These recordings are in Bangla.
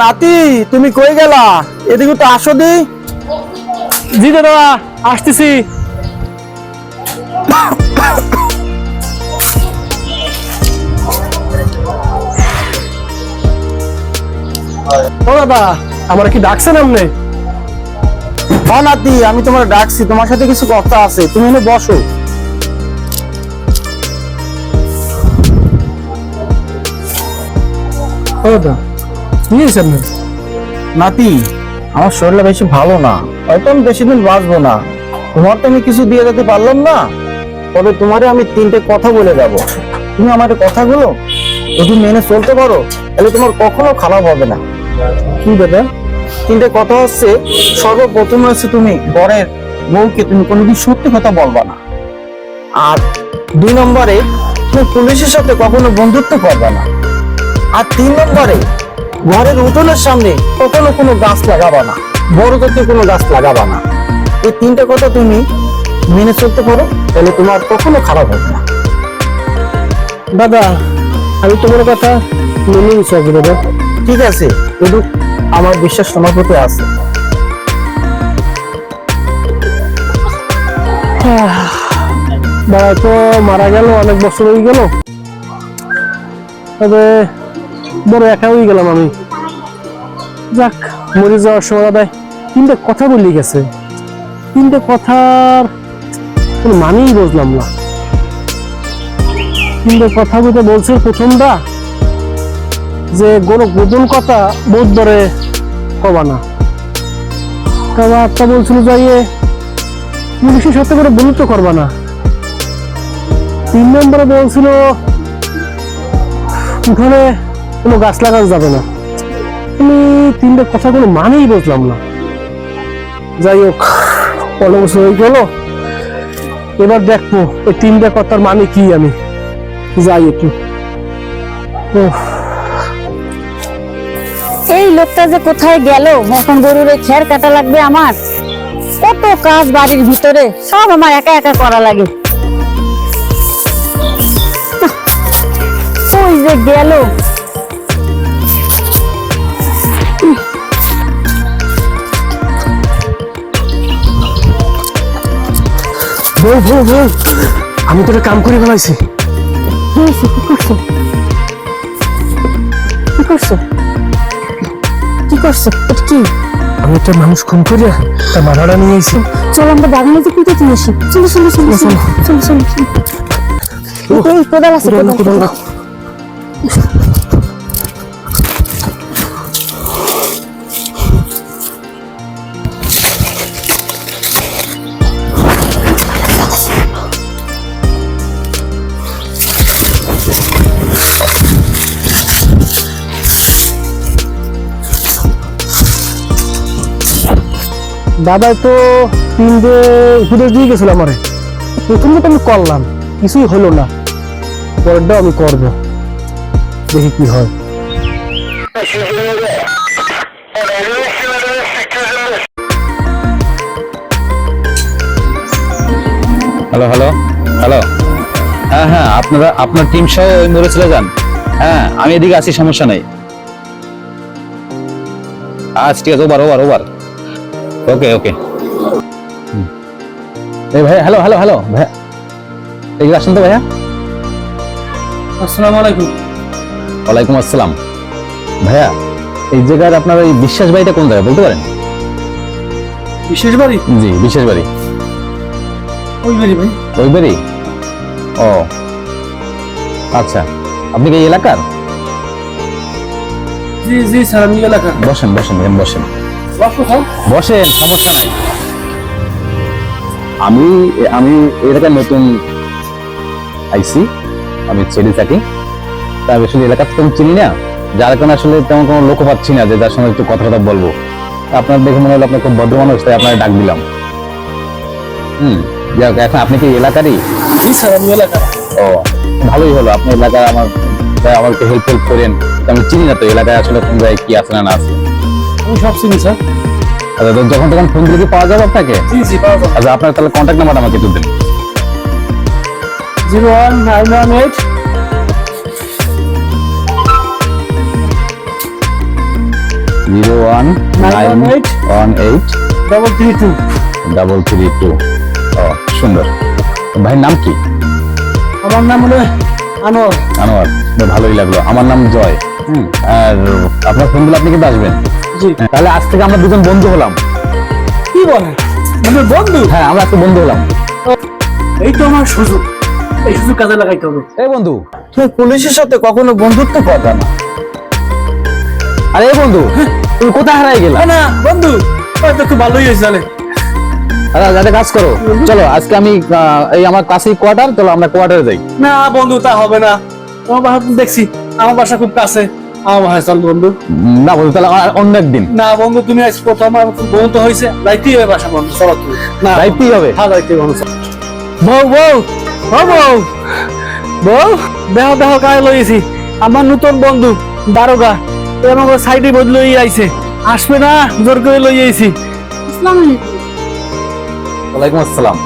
নাতি তুমি কই গেলা? এদিকে তো আসো দি। জি দাদা আসতেছি। ও দাদা আমার কি ডাকছেন আপনি? হ্যাঁ নাতি, আমি তোমার ডাকছি, তোমার সাথে কিছু কথা আছে, তুমি এনে বসো। ও দাদা কি হয়েছে আপনার? নাতি, আমার শরীরটা বেশি ভালো না, হয়তো আমি বেশি দিন বাঁচবো না। তোমার তো আমি কিছু দিয়ে যেতে পারলাম না, তবে তোমারে আমি 3টে কথা বলে যাব। তুমি আমার কথাগুলো যদি মেনে চলতে পারো তাহলে তোমার কখনো খারাপ হবে না। কি দাদা? 3টে কথা হচ্ছে, সর্বপ্রথম হচ্ছে তুমি বরের বউকে তুমি কোনোদিন সত্যি কথা বলবা না। আর 2 নম্বরে, তুমি পুলিশের সাথে কখনো বন্ধুত্ব করবে না। আর 3 নম্বরে, ঘরের উঠোনের সামনে কখনো কোনো গাছ লাগাবা না, বড় জাতীয় কোনো গাছ লাগাবা না। এই 3টে কথা তুমি মেনে চলতে পারো তাহলে তোমার কখনো খারাপ হবে না। দাদা আমি তোমার কথা মেনে নিচ্ছি আর কি দাদা। ঠিক আছে, কিন্তু আমার বিশ্বাস তোমার প্রতি আছে। বাবা তো মারা গেল, অনেক বছর হয়ে গেল, তবে বড় একা হয়ে গেলাম আমি। যাক, মরে যাওয়ার সময় দাদা 3টে কথা বলি গেছে, 3টে কথার কোনো মানেই বুঝলাম না। 3টে কথা বলতে বলছে প্রথমটা যে কোনো গোপন কথা বোধ ধরে কবা না, তবে একটা বলছিল যাইয়ে পুলিশের সাথে করে বন্ধুত্ব করবা না। 3 নম্বরে বলছিল উঠোনে কোনো গাছ লাগানো যাবে না। আমি 3টে কথা কোনো মানেই বুঝলাম না। যাই হোক, অনেক বছর হয়ে গেল, এবার দেখবো ওই 3টে কথার মানে কি। আমি যাই একটু। এই লোকটা যে কোথায় গেল? এখন গরুরে খের কাটা লাগবে আমার, কত কাজ বাড়ির ভিতরে, সব আমার একা একা করা লাগে। ওই যে গেল। বউ বউ বউ, আমি তোরে কাম করে ফেলাইছি। কি হয়েছে? কি করছো? কি করছো? কি করছো? এটা কি? আমি একটা মানুষ খুন করে তার মাথাটা নিয়ে আইছি। চলো আমরা বাগানে যে কুইতে নিয়ে আসি। চলো চলো চলো চলো চলো চলো চলো। এই কোদাল আছে, কোদাল। দাদা তো 3টে উপদেশ দিয়ে গেছিল আমারে। প্রথমে তো আমি করলাম, কিছুই হলো না, পরেরটাও আমি করব, দেখি কি হয়। হ্যালো হ্যালো হ্যালো, হ্যাঁ হ্যাঁ, আপনার টিম সহ ওই মোড়ে চলে যান। হ্যাঁ আমি এদিকে আছি, সমস্যা নেই। আচ্ছা ঠিক আছে, ওভার ওভার ওভার। ওকে ওকে। এই ভাই, হ্যালো হ্যালো হ্যালো ভাইয়া, এদিকে আসুন তো ভাইয়া। আসসালামু আলাইকুম। ওয়ালাইকুম আসসালাম। ভাইয়া এই জায়গার আপনার ওই বিশ্বাস বাড়িটা কোন জায়গায় বলতে পারেন? বিশেষ বাড়ি? জি, বিশেষ বাড়ি। ওই বাড়ি ভাই। ওই বাড়ি? ও আচ্ছা, আপনি কি এই এলাকার? জি জি স্যার, আমি এলাকার। বসেন বসেন এখানে বসেন। বসেন, সমস্যা নাই। আমি আমি এলাকার নতুন আইসি, আমি ছেড়ে থাকি। তা আমি আসলে এলাকা তো চিনি না, যার কারণে আসলে তেমন কোনো লোক পাচ্ছি না যে যার সঙ্গে একটু কথা কথা বলবো। আপনার দেখে মনে হলো আপনার খুব ভদ্র মানুষ, তাই আপনার ডাক দিলাম। যাক, এখন আপনি কি এলাকারই? জি স্যার, আমি এলাকার। ও ভালোই হলো, আপনি এলাকায় আমাকে হেল্প করেন। আমি চিনি না তো এলাকায় আসলে কোন জায়গায় কি আছে না আছে। আমি সব চিনি স্যার। আচ্ছা, তো যখন তখন ফোন দিলে কি পাওয়া যাবে আপনাকে? জি জি পাওয়া যাবে। আচ্ছা, আপনার তাহলে কন্ট্যাক্ট নাম্বার আমাকে একটু দেন। 01918 01918 332 332। ও সুন্দর। ভাইয়ের নাম কি? আমার নাম হলো আনোয়ার। আনোয়ার, ভালোই লাগলো। আমার নাম জয়। আর আপনার ফোন দিলে আপনি কিন্তু আসবেন। জি। তাহলে আজ থেকে আমরা দুজন বন্ধু হলাম। কি বলেন, আমার বন্ধু? হ্যাঁ, আমরা একটা বন্ধু হলাম। এই তো আমার সুযোগ, এই সুযোগ কাজে লাগাইতে হবে। এই বন্ধু, তুমি পুলিশের সাথে কখনো বন্ধুত্ব করবে না। আরে এই বন্ধু, তুমি কোথায় হারাই গেলা? না বন্ধু, হয়তো খুব ভালোই হয়েছে জানে। আরে একটা কাজ করো, চলো আজকে আমি এই আমার কাছেই কোয়ার্টার, চলো আমরা কোয়ার্টারে যাই। না বন্ধু, তা হবে না। তোমার বাসা তো দেখছি, আমার বাসা খুব কাছে। আমার বাসায় চল বন্ধু। না বন্ধু, তাহলে অন্য একদিন। না বন্ধু, তুমি আজ প্রথম আমার বন্ধু তো হয়েছে, যাইতেই হবে বাসা বন্ধু, চলো তুমি। না যাইতেই হবে। হ্যাঁ যাইতেই বন্ধু। বউ বউ ও বউ বউ, দেহ দেহ কায় লইছি আমার নতুন বন্ধু দারোগা। আমাকে সাইডে বদলে আইছে, আসবে না জোর করে লই আইছি। আসসালামু আলাইকুম। ওয়ালাইকুম আসসালাম।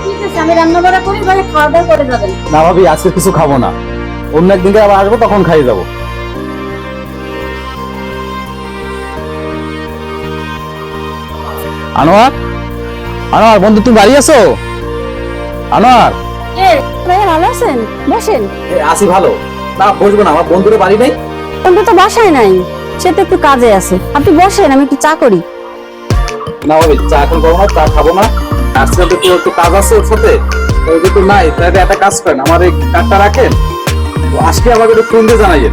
ঠিক আছে, আমি রান্না বাড়া করি, ভাই খাওয়া দাওয়া করে যাবেন। না ভাবি, আজকে কিছু খাবো না, অন্য একদিন আবার আসবো, তখন খাই যাবো। আনোয়ার, আনোয়ার বন্ধু, তুমি বাড়ি আছো? আনোয়ার, ভাইয়া ভালো আছেন? বসেন। আসি ভালো। না বসবো না, আমার বন্ধুর বাড়ি নেই। বন্ধু তো বাসায় নাই, সে তো একটু কাজে আছে। আপনি বসেন, আমি একটু চা করি। না ভাবি, চা এখন খাবো না, চা খাবো না। আজকে তো একটু কাজ আছে ওর সাথে, ওই যেহেতু নাই, তাহলে একটা কাজ করেন, আমার এই কার্ডটা রাখেন, তো আজকে আমাকে একটু ফোন দিয়ে জানাইয়েন।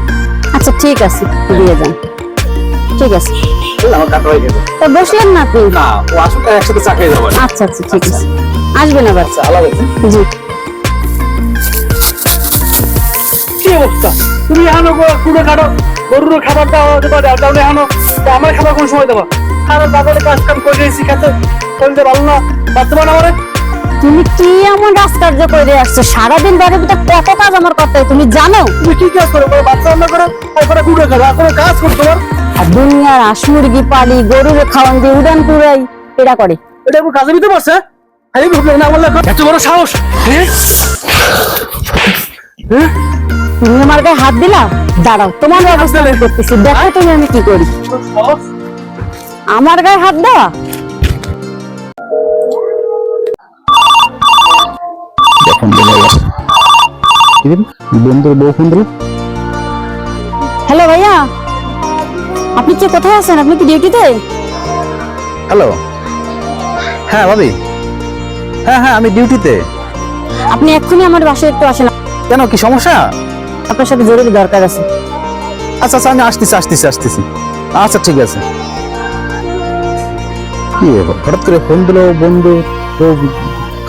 আচ্ছা ঠিক আছে, দিয়ে যান। ঠিক আছে, আমার কার্ডটা হয়ে গেছে। তা বসলেন না আপনি? না, ও আসুক, তাই একসাথে চা খেয়ে যাবো। আচ্ছা আচ্ছা ঠিক আছে, আসবেন আবার। আচ্ছা, আলাদা আছে। জি। কি অবস্থা? তুমি আনো কুড়ে কাটো, গরুর খাবার দাও আনো, আমার খাবার কোন সময় দেবা? আর বাজারে কাজ কাম করে শিখাতে বলতে ভালো না, বাচ্চা বানা আমার। তুমি কি এমন রাজকার্য করে আসছো? সারাদিন বাড়ির ভিতরে কত কাজ আমার করতে হয়, তুমি জানো? তুমি কি কাজ করো? বাচ্চা রান্না করো, তারপরে কুড়ে খাবো, আর কোনো কাজ করছো না? আর দুনিয়ার হাঁস মুরগি পালি, গরুর খাওয়ান দিয়ে উড়ান পুরাই, এরা করে। এটা কোনো কাজে দিতে পারছে? আমি ভাবলাম না, আমার এত বড় সাহস। হ্যাঁ হ্যাঁ, তুমি আমার গায়ে হাত দিলা? দাঁড়াও, তোমার ব্যবস্থা আমি করতেছি, দেখো তুমি আমি কি করি। সাহস? আমার গায়ে হাত দেওয়া? বন্ধুর বউ ফোন দিল। হ্যালো ভাইয়া, আপনি কি কোথায় আছেন? আপনি কি ডিউটিতে? হ্যালো, হ্যাঁ ভাবি, হ্যাঁ হ্যাঁ আমি ডিউটিতে। আপনি এক্ষুনি আমার বাসায় একটু আসেন, কেন, কি সমস্যা? আপনার সাথে জরুরি দরকার আছে। আচ্ছা আচ্ছা, আমি আসতেছি। আচ্ছা ঠিক আছে। কি ব্যাপার, হঠাৎ করে ফোন দিল বন্ধু? তো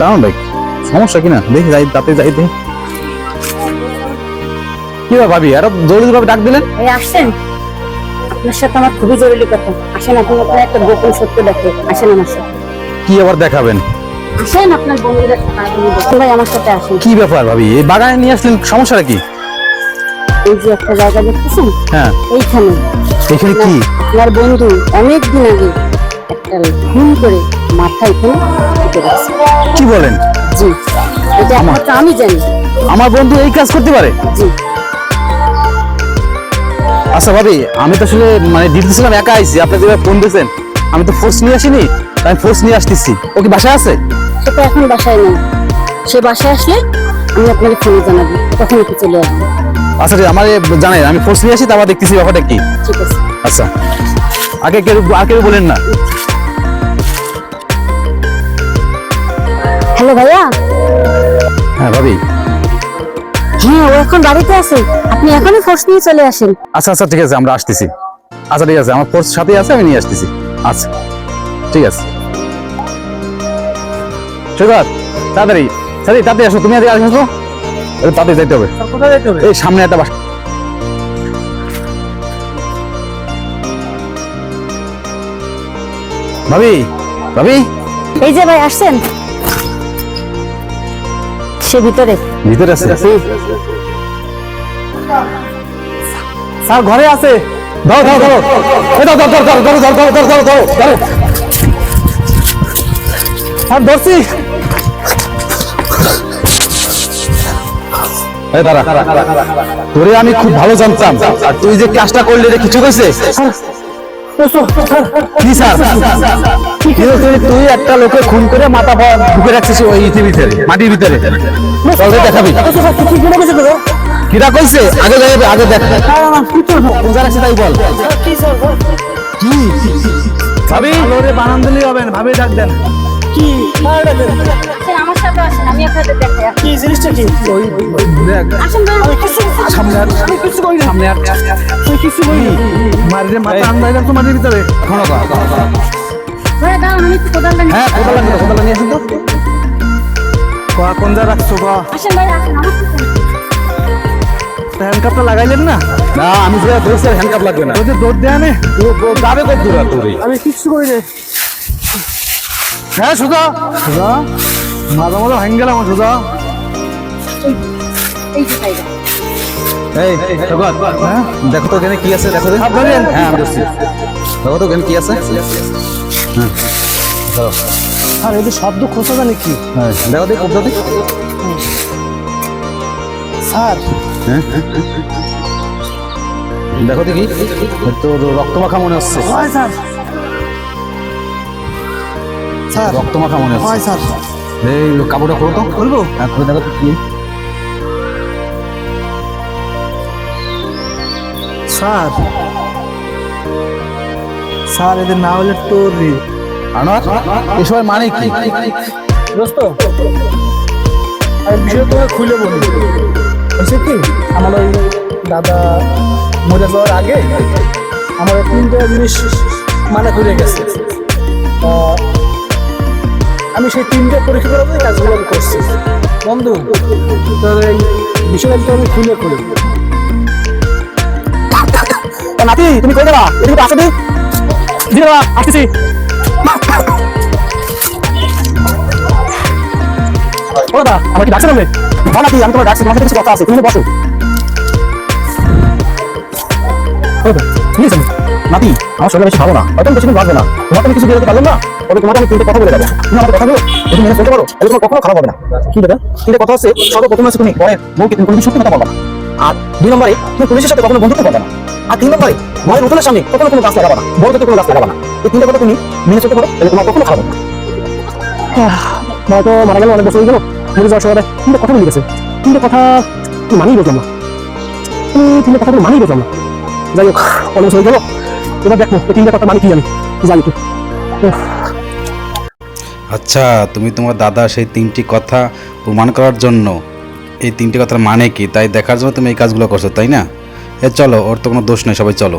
কারণটা কি, সমস্যা কিনা দেখি, যাই তাতে যাই দেখি। কি ব্যাপার ভাবি, আরো জরুরি ভাবে ডাক দিলেন? এই আসছেন, আপনার সাথে আমার খুবই জরুরি কথা। আসেন, আপনি আপনার একটা গোপন সত্য দেখে আসেন আমার সাথে। কি আবার দেখাবেন? আসেন, আপনার বন্ধুদের সাথে ভাই আমার সাথে আসেন। কি ব্যাপার ভাবি, এই বাগানে নিয়ে আসলেন, সমস্যাটা কি? এই যে একটা জায়গা দেখতেছেন, হ্যাঁ, এইখানে এখানে কি? আপনার বন্ধু অনেকদিন আগে একটা খুন করে মাথায় খুন কেটে রাখছে। কি বলেন? জি, এটা একমাত্র আমি জানি। আমার বন্ধু এই কাজ করতে পারে? জি। আচ্ছা ভাবি, আমি তো আসলে মানে ডিউটি ছিলাম, একা আইছি, আপনি যেভাবে ফোন দিয়েছেন, আমি তো ফোর্স নিয়ে আসিনি, আমি ফোর্স নিয়ে আসতেছি। ও কি বাসায় আছে? সে তো এখন বাসায় নেই, সে বাসায় আসলে আমি আপনাকে ফোনে জানাবো, তখন একটু চলে আসবো। আচ্ছা ঠিক, আমার জানাই, আমি ফোর্স নিয়ে আসি, তারপর দেখতেছি ব্যাপারটা কি। ঠিক আছে। আচ্ছা, আগে কেউ বলেন না। হ্যালো ভাইয়া। হ্যাঁ ভাবি। হ্যাঁ, ও এখন বাড়িতে আছে, আপনি এখনই ফোর্স নিয়ে চলে আসেন। আচ্ছা আচ্ছা ঠিক আছে, আমরা আসতেছি। আচ্ছা ঠিক আছে, আমার ফোর্স সাথে আছে, আমি নিয়ে আসতেছি। আচ্ছা ঠিক আছে। সৈকত, তাড়াতাড়ি তাড়াতাড়ি আসো, তুমি আগে আসো, তাড়াতাড়ি যাইতে হবে। কোথায় যেতে হবে? এই সামনে একটা বাসা। ভাবি, ভাবি, এই যে ভাই আসছেন, সে ভিতরে। ভিতরে আছে? স্যার ঘরে আছে। দাও দাও দাও, এই দাও দাও দাও দাও দাও দাও দাও দাও দাও দাও। আর ধরছি। এই দাঁড়া, তোরে আমি খুব ভালো জানতাম, আর তুই যে কাজটা করলি, রে কিছু কইছে? কি স্যার তুই একটা লোকে খুন করে মাথা ঢুকে রাখছিস ওই ইতির ভিতরে মাটির ভিতরে চল দেখাবি কিরা কইছে আগে যাবে আগে দেখ কোন রাখছে তাই বল কি ভাবি বানান দিলেই হবে না ভাবি ডাক দেন কি আমার সাথে আসেন, আমি আপনাদের দেখাই। কি জিনিসটা কি আসেন ভাই, সামনে আর আমি কিছু কই না সামনে আর তুই কিছু কই না মারিরে মাথা আন্দাই তো মাটির ভিতরে এখনো ভাই দাঁড়ান, আমি একটু কোদাল নিয়ে হ্যাঁ কোদাল নিয়ে আসুন তো কোন যা রাখছো বা আসেন ভাই, আসেন আমার সাথে। হ্যান্ডকাপটা লাগাইলেন না না আমি যে ধরছি হ্যান্ডকাপ লাগবে না ওই যে দৌড় দেয়া নে যাবে কত দূর তোর আমি কিচ্ছু করি রে হ্যাঁ সুজা সুজা মাঝে মাঝে ভাঙ গেলাম সুজা এই যে ভাইরা। এই জগৎ হ্যাঁ দেখো তো এখানে কি আছে দেখো তো আপনাদের? হ্যাঁ আমি দেখছি দেখো তো এখানে কি আছে আর এই যে শব্দ খোঁজা জানি কি হ্যাঁ দেখো দেখো কবজা দিক স্যার দেখো দেখি তোর রক্ত মাখা মনে হচ্ছে হয় স্যার স্যার রক্ত মাখা মনে হয় হচ্ছে স্যার এই কাপড়টা খোলো তো বলবো হ্যাঁ খুলে দেখো তো কি স্যার স্যার এদের না হলে তোর রে আনোয়ার এসবের মানে কি দোস্ত আমি বিষয় তোমাকে খুলে বলি হয়েছে কি আমার ওই দাদা মরে যাওয়ার আগে আমার ওই তিনটা জিনিস মানে করে গেছে তা আমি সেই তিনটে পরীক্ষা করার জন্য কাজগুলো আমি করছি বন্ধু তোর এই বিষয়টা আমি খুলে খুলে নাতি তুমি কই যাবা এদিকে তো আসো দি দিদি বাবা আসতেছি ও দাদা আমার কি ডাকছে বলবে নাতি আমি তোমার ডাকছি তোমার সাথে কিছু কথা আছে তুমি বসো ও দাদা কি হয়েছে নাতি আমার শরীর বেশি ভালো না হয়তো আমি বেশিদিন বাঁচবো না তোমাকে আমি কিছু দিয়ে দিতে পারলাম না তবে তোমাকে আমি তিনটে কথা বলে যাবো তুমি আমাকে কথাগুলো যদি মেনে চলতে পারো তাহলে তোমার কখনো খারাপ হবে না কি দাদা তিনটে কথা হচ্ছে সর্বপ্রথম আছে তুমি পরের বউকে তুমি কোনো সত্যি কথা বলবা না আর 2 নম্বরে তুমি পুলিশের সাথে কখনো বন্ধুত্ব করবে না আর 3 নম্বরে ঘরের উঠোনের সামনে কখনো কোনো গাছ লাগাবা না বড় থেকে কোনো গাছ লাগাবা না এই তিনটে কথা তুমি মেনে চলতে পারো তাহলে তোমার কখনো খারাপ হবে না তো মারা গেল অনেক বছর হয়ে গেল মরে যাওয়ার সময় তিনটে কথা বলে গেছে তিনটে কথা তুই মানিয়ে বুঝলাম না তিনটে কথাগুলো মানিয়ে বুঝলাম না যাই হোক অনেক বছর হয়ে গেল এবার দেখো এই তিনটে কথা মানে কি জানি যাই একটু আচ্ছা তুমি তোমার দাদা সেই 3টি কথা প্রমাণ করার জন্য এই 3টি কথার মানে কি তাই দেখার জন্য তুমি এই কাজগুলো করছো তাই না চলো ওর তো কোনো দোষ নেই সবাই চলো